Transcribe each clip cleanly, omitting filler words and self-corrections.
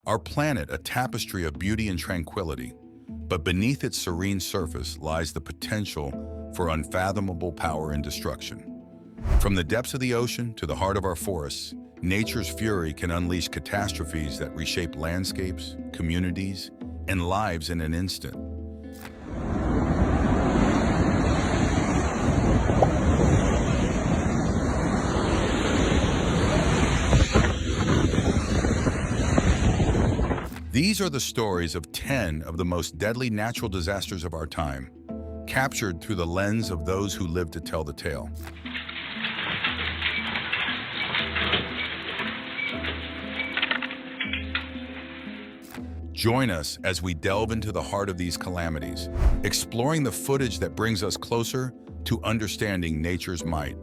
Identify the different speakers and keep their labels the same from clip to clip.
Speaker 1: Our planet a tapestry of beauty and tranquility, but beneath its serene surface lies the potential for unfathomable power and destruction. From the depths of the ocean to the heart of our forests, nature's fury can unleash catastrophes that reshape landscapes, communities, and lives in an instant. These are the stories of 10 of the most deadly natural disasters of our time, captured through the lens of those who lived to tell the tale. Join us as we delve into the heart of these calamities, exploring the footage that brings us closer to understanding nature's might.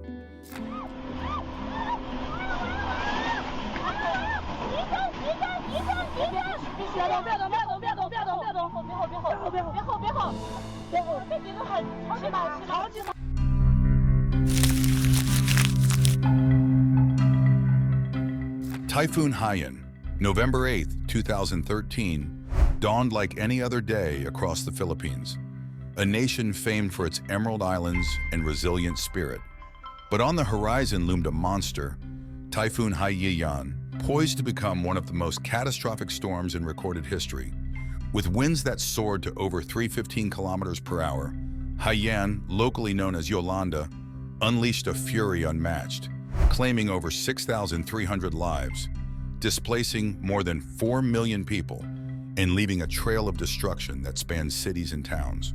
Speaker 1: Typhoon Haiyan, November 8, 2013, dawned like any other day across the Philippines, a nation famed for its emerald islands and resilient spirit. But on the horizon loomed a monster, Typhoon Haiyan, poised to become one of the most catastrophic storms in recorded history. With winds that soared to over 315 kilometers per hour, Haiyan, locally known as Yolanda, unleashed a fury unmatched, claiming over 6,300 lives, displacing more than 4 million people, and leaving a trail of destruction that spans cities and towns.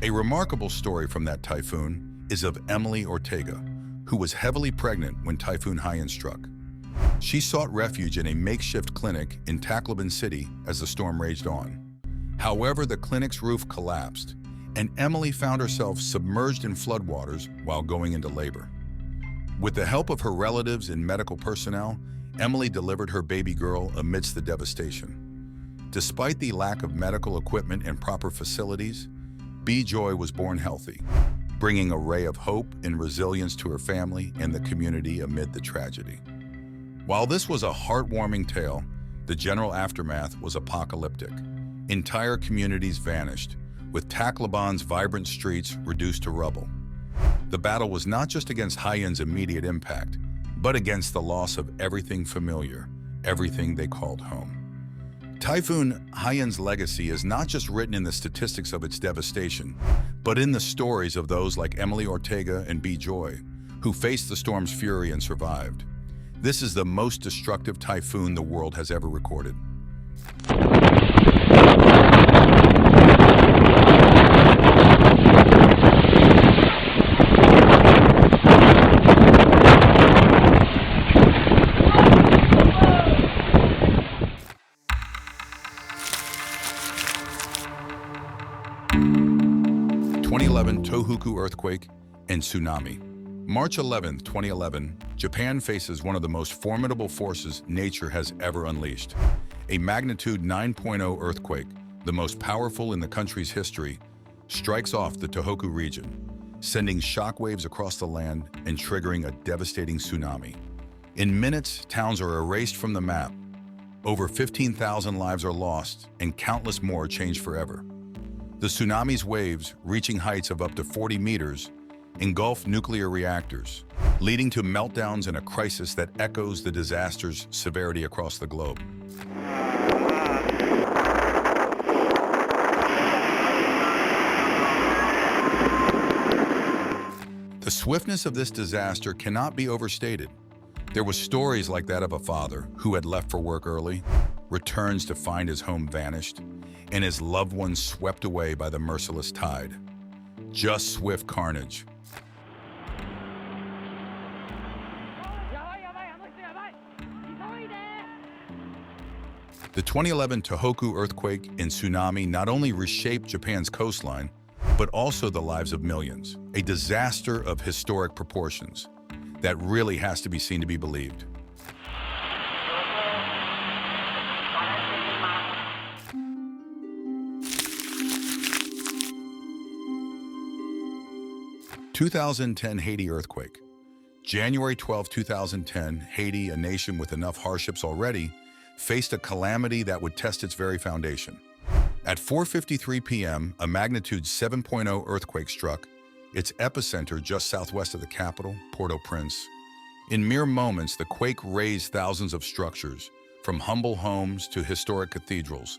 Speaker 1: A remarkable story from that typhoon is of Emily Ortega, who was heavily pregnant when Typhoon Haiyan struck. She sought refuge in a makeshift clinic in Tacloban City as the storm raged on. However, the clinic's roof collapsed, and Emily found herself submerged in floodwaters while going into labor. With the help of her relatives and medical personnel, Emily delivered her baby girl amidst the devastation. Despite the lack of medical equipment and proper facilities, Joy was born healthy, bringing a ray of hope and resilience to her family and the community amid the tragedy. While this was a heartwarming tale, the general aftermath was apocalyptic. Entire communities vanished, with Tacloban's vibrant streets reduced to rubble. The battle was not just against Haiyan's immediate impact, but against the loss of everything familiar, everything they called home. Typhoon Haiyan's legacy is not just written in the statistics of its devastation, but in the stories of those like Emily Ortega and Joy, who faced the storm's fury and survived. This is the most destructive typhoon the world has ever recorded. Tohoku Earthquake and Tsunami. March 11, 2011, Japan faces one of the most formidable forces nature has ever unleashed. A magnitude 9.0 earthquake, the most powerful in the country's history, strikes off the Tohoku region, sending shockwaves across the land and triggering a devastating tsunami. In minutes, towns are erased from the map. Over 15,000 lives are lost, and countless more changed forever. The tsunami's waves, reaching heights of up to 40 meters, engulf nuclear reactors, leading to meltdowns and a crisis that echoes the disaster's severity across the globe. The swiftness of this disaster cannot be overstated. There were stories like that of a father who had left for work early, returns to find his home vanished, and his loved ones swept away by the merciless tide. Just swift carnage. The 2011 Tohoku Earthquake and Tsunami not only reshaped Japan's coastline, but also the lives of millions. A disaster of historic proportions that really has to be seen to be believed. 2010 Haiti Earthquake. January 12, 2010, Haiti, a nation with enough hardships already, faced a calamity that would test its very foundation. At 4:53 p.m., a magnitude 7.0 earthquake struck, its epicenter just southwest of the capital, Port-au-Prince. In mere moments, the quake razed thousands of structures, from humble homes to historic cathedrals,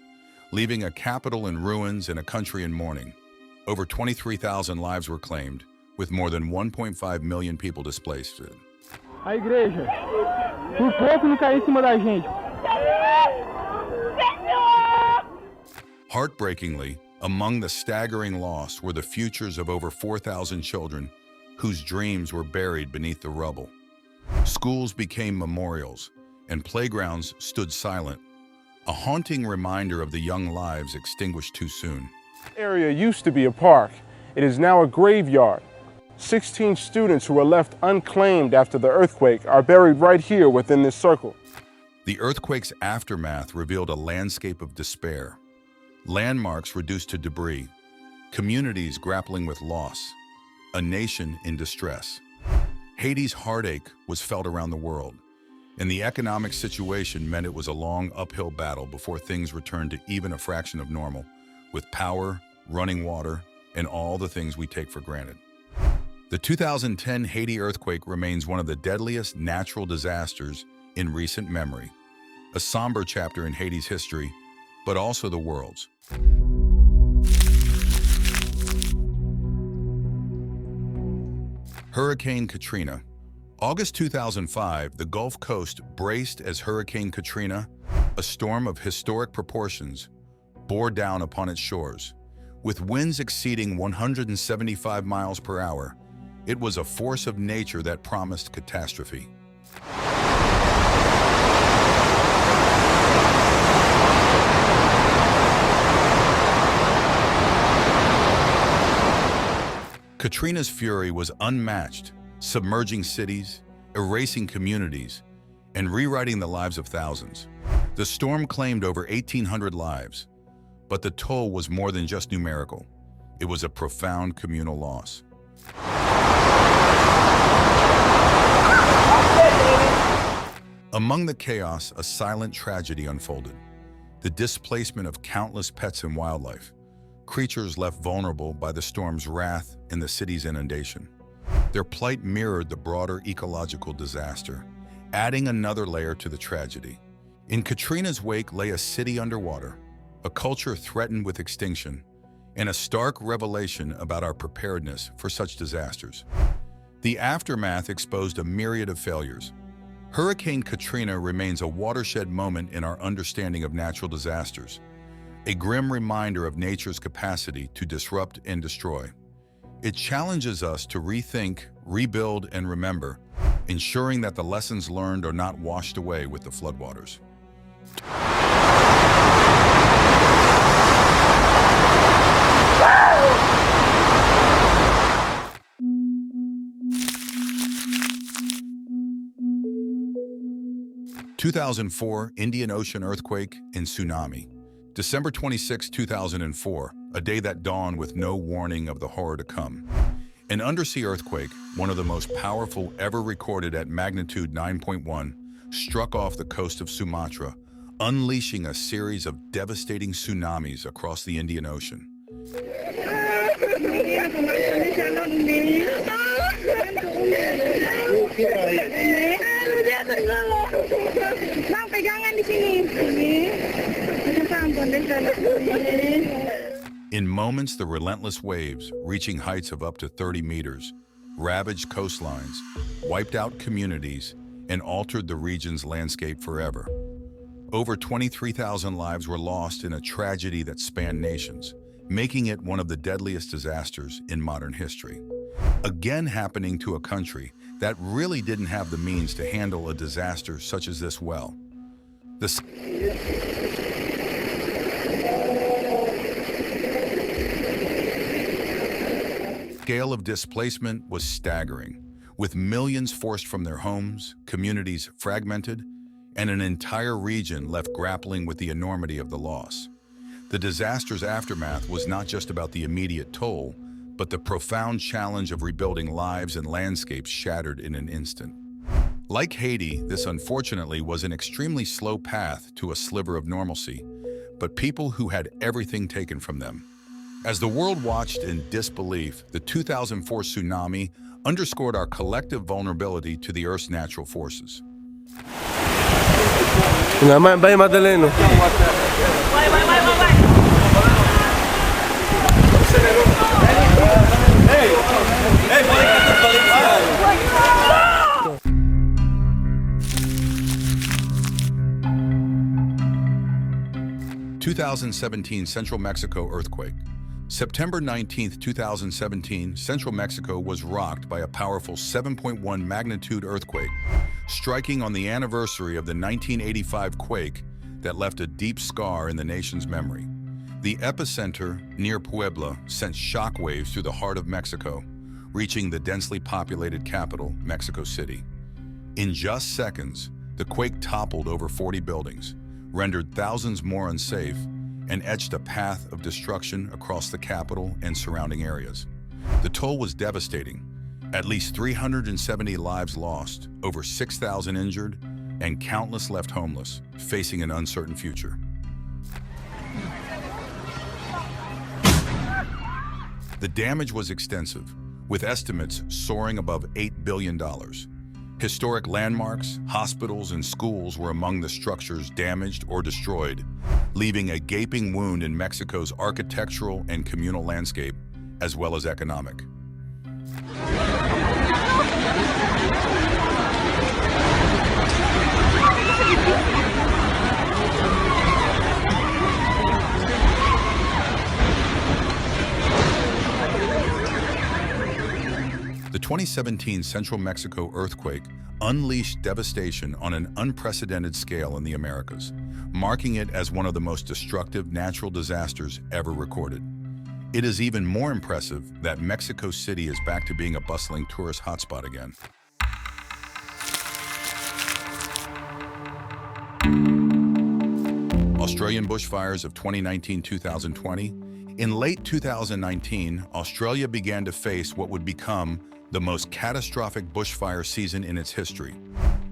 Speaker 1: leaving a capital in ruins and a country in mourning. Over 23,000 lives were claimed, with more than 1.5 million people displaced.
Speaker 2: A igreja, por pouco não caiu em cima da gente.
Speaker 1: Heartbreakingly, among the staggering loss were the futures of over 4,000 children whose dreams were buried beneath the rubble. Schools became memorials, and playgrounds stood silent, a haunting reminder of the young lives extinguished too soon.
Speaker 3: This area used to be a park. It is now a graveyard. 16 students who were left unclaimed after the earthquake are buried right here within this circle.
Speaker 1: The earthquake's aftermath revealed a landscape of despair. Landmarks reduced to debris, communities grappling with loss, a nation in distress. Haiti's heartache was felt around the world, and the economic situation meant it was a long uphill battle before things returned to even a fraction of normal, with power, running water, and all the things we take for granted. The 2010 Haiti earthquake remains one of the deadliest natural disasters in recent memory, a somber chapter in Haiti's history, but also the world's. Hurricane Katrina. August 2005, the Gulf Coast braced as Hurricane Katrina, a storm of historic proportions, bore down upon its shores. With winds exceeding 175 miles per hour, it was a force of nature that promised catastrophe. Katrina's fury was unmatched, submerging cities, erasing communities, and rewriting the lives of thousands. The storm claimed over 1,800 lives, but the toll was more than just numerical. It was a profound communal loss. Among the chaos, a silent tragedy unfolded. The displacement of countless pets and wildlife, creatures left vulnerable by the storm's wrath and the city's inundation. Their plight mirrored the broader ecological disaster, adding another layer to the tragedy. In Katrina's wake lay a city underwater, a culture threatened with extinction, and a stark revelation about our preparedness for such disasters. The aftermath exposed a myriad of failures. Hurricane Katrina remains a watershed moment in our understanding of natural disasters, a grim reminder of nature's capacity to disrupt and destroy. It challenges us to rethink, rebuild, and remember, ensuring that the lessons learned are not washed away with the floodwaters. (2004) Indian Ocean Earthquake and Tsunami. December 26, 2004, a day that dawned with no warning of the horror to come. An undersea earthquake, one of the most powerful ever recorded at magnitude 9.1, struck off the coast of Sumatra, unleashing a series of devastating tsunamis across the Indian Ocean. In moments, the relentless waves, reaching heights of up to 30 meters, ravaged coastlines, wiped out communities, and altered the region's landscape forever. Over 23,000 lives were lost in a tragedy that spanned nations, making it one of the deadliest disasters in modern history. Again happening to a country that really didn't have the means to handle a disaster such as this well. The scale of displacement was staggering, with millions forced from their homes, communities fragmented, and an entire region left grappling with the enormity of the loss. The disaster's aftermath was not just about the immediate toll, but the profound challenge of rebuilding lives and landscapes shattered in an instant. Like Haiti, this unfortunately was an extremely slow path to a sliver of normalcy, but people who had everything taken from them. As the world watched in disbelief, the 2004 tsunami underscored our collective vulnerability to the Earth's natural forces. ...2017 Central Mexico earthquake. September 19, 2017, Central Mexico was rocked by a powerful 7.1 magnitude earthquake, striking on the anniversary of the 1985 quake that left a deep scar in the nation's memory. The epicenter, near Puebla, sent shockwaves through the heart of Mexico, reaching the densely populated capital, Mexico City. In just seconds, the quake toppled over 40 buildings, rendered thousands more unsafe, and etched a path of destruction across the capital and surrounding areas. The toll was devastating. At least 370 lives lost, over 6,000 injured, and countless left homeless, facing an uncertain future. The damage was extensive, with estimates soaring above $8 billion. Historic landmarks, hospitals, and schools were among the structures damaged or destroyed, leaving a gaping wound in Mexico's architectural and communal landscape, as well as economic. The 2017 Central Mexico earthquake unleashed devastation on an unprecedented scale in the Americas, marking it as one of the most destructive natural disasters ever recorded. It is even more impressive that Mexico City is back to being a bustling tourist hotspot again. Australian bushfires of 2019-2020. In late 2019, Australia began to face what would become the most catastrophic bushfire season in its history.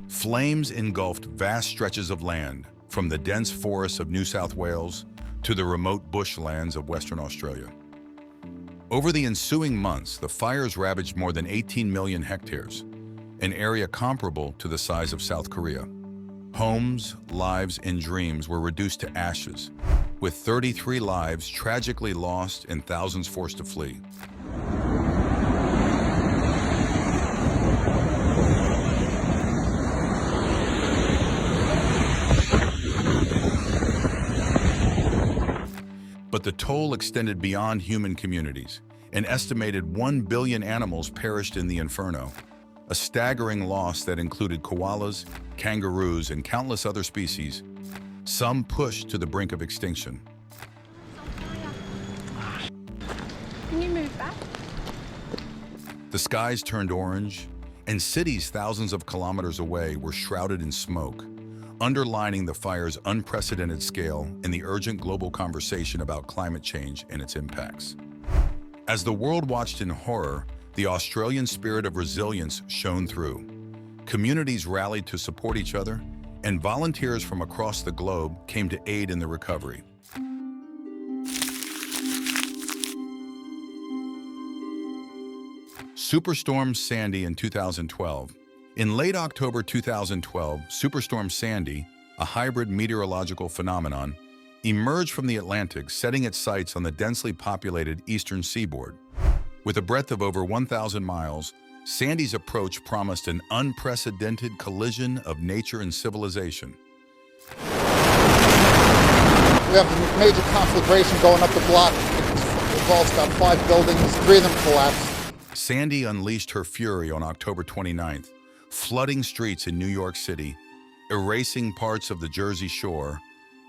Speaker 1: Flames engulfed vast stretches of land, from the dense forests of New South Wales to the remote bushlands of Western Australia. Over the ensuing months, the fires ravaged more than 18 million hectares, an area comparable to the size of South Korea. Homes, lives, and dreams were reduced to ashes, with 33 lives tragically lost and thousands forced to flee. But the toll extended beyond human communities. An estimated 1 billion animals perished in the inferno, a staggering loss that included koalas, kangaroos, and countless other species, some pushed to the brink of extinction.
Speaker 4: Can you move back?
Speaker 1: The skies turned orange, and cities thousands of kilometers away were shrouded in smoke, underlining the fire's unprecedented scale and the urgent global conversation about climate change and its impacts. As the world watched in horror, the Australian spirit of resilience shone through. Communities rallied to support each other, and volunteers from across the globe came to aid in the recovery. Superstorm Sandy in 2012. In late October 2012, Superstorm Sandy, a hybrid meteorological phenomenon, emerged from the Atlantic, setting its sights on the densely populated eastern seaboard. With a breadth of over 1,000 miles, Sandy's approach promised an unprecedented collision of nature and civilization.
Speaker 5: We have a major conflagration going up the block. It involves about 5 buildings, 3 of them collapsed.
Speaker 1: Sandy unleashed her fury on October 29th, flooding streets in New York City, erasing parts of the Jersey Shore,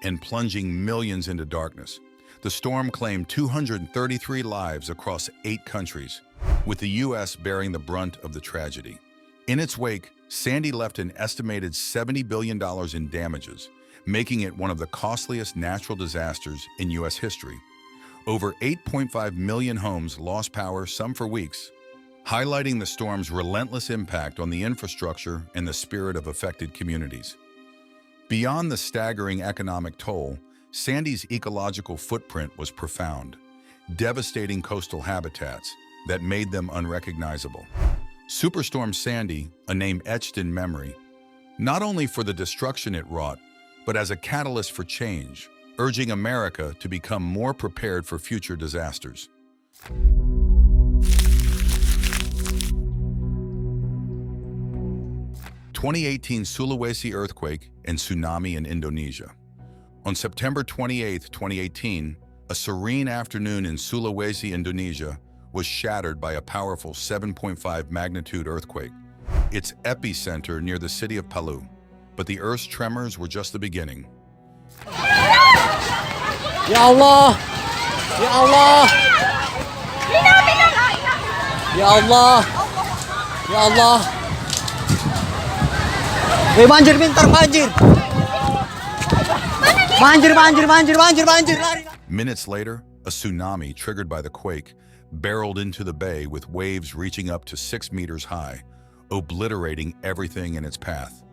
Speaker 1: and plunging millions into darkness. The storm claimed 233 lives across 8 countries, with the U.S. bearing the brunt of the tragedy. In its wake, Sandy left an estimated $70 billion in damages, making it one of the costliest natural disasters in U.S. history. Over 8.5 million homes lost power, some for weeks, highlighting the storm's relentless impact on the infrastructure and the spirit of affected communities. Beyond the staggering economic toll, Sandy's ecological footprint was profound, devastating coastal habitats that made them unrecognizable. Superstorm Sandy, a name etched in memory, not only for the destruction it wrought, but as a catalyst for change, urging America to become more prepared for future disasters. 2018 Sulawesi Earthquake and Tsunami in Indonesia. On September 28, 2018, a serene afternoon in Sulawesi, Indonesia, was shattered by a powerful 7.5 magnitude earthquake, its epicenter near the city of Palu. But the Earth's tremors were just the beginning.
Speaker 6: Ya Allah! Ya Allah! Ya Allah! Ya Allah! Banjir, bentar, banjir! Banjir! Lari!
Speaker 1: Minutes later, a tsunami triggered by the quake barreled into the bay with waves reaching up to 6 meters high, obliterating everything in its path.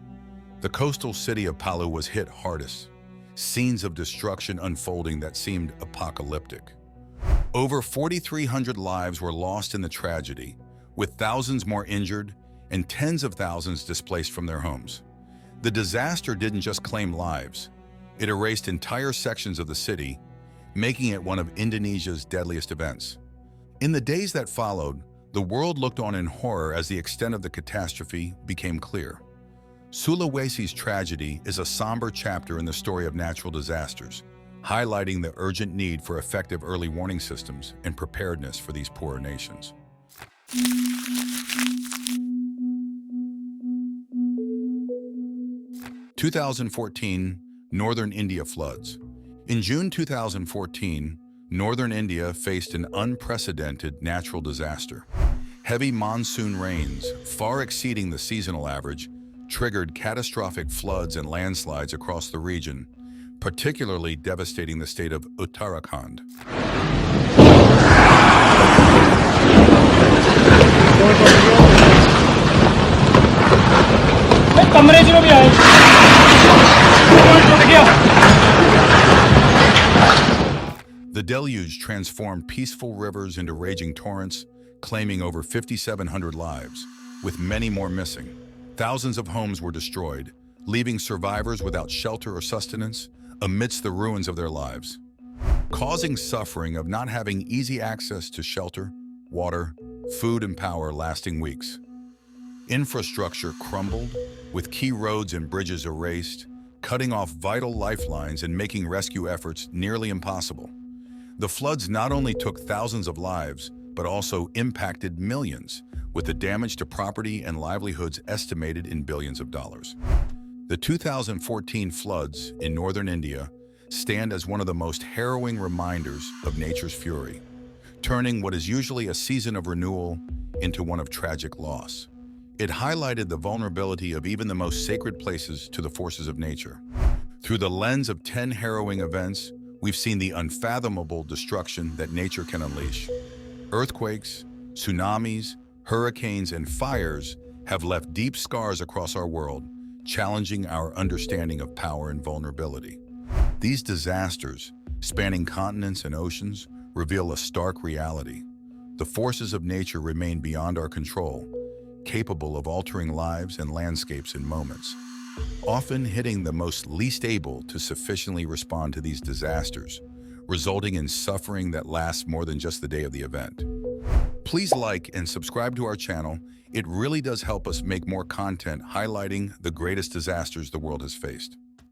Speaker 1: The coastal city of Palu was hit hardest, scenes of destruction unfolding that seemed apocalyptic. Over 4,300 lives were lost in the tragedy, with thousands more injured and tens of thousands displaced from their homes. The disaster didn't just claim lives, it erased entire sections of the city, making it one of Indonesia's deadliest events. In the days that followed, the world looked on in horror as the extent of the catastrophe became clear. Sulawesi's tragedy is a somber chapter in the story of natural disasters, highlighting the urgent need for effective early warning systems and preparedness for these poorer nations. – 2014 Northern India floods. In June 2014, northern India faced an unprecedented natural disaster. Heavy monsoon rains, far exceeding the seasonal average, triggered catastrophic floods and landslides across the region, particularly devastating the state of Uttarakhand. The deluge transformed peaceful rivers into raging torrents, claiming over 5,700 lives, with many more missing. Thousands of homes were destroyed, leaving survivors without shelter or sustenance amidst the ruins of their lives, causing suffering of not having easy access to shelter, water, food, and power lasting weeks. Infrastructure crumbled, with key roads and bridges erased, cutting off vital lifelines and making rescue efforts nearly impossible. The floods not only took thousands of lives, but also impacted millions, with the damage to property and livelihoods estimated in billions of dollars. The 2014 floods in northern India stand as one of the most harrowing reminders of nature's fury, turning what is usually a season of renewal into one of tragic loss. It highlighted the vulnerability of even the most sacred places to the forces of nature. Through the lens of 10 harrowing events, we've seen the unfathomable destruction that nature can unleash. Earthquakes, tsunamis, hurricanes, and fires have left deep scars across our world, challenging our understanding of power and vulnerability. These disasters, spanning continents and oceans, reveal a stark reality. The forces of nature remain beyond our control, capable of altering lives and landscapes in moments, often hitting the most least able to sufficiently respond to these disasters, resulting in suffering that lasts more than just the day of the event. Please like and subscribe to our channel. It really does help us make more content highlighting the greatest disasters the world has faced.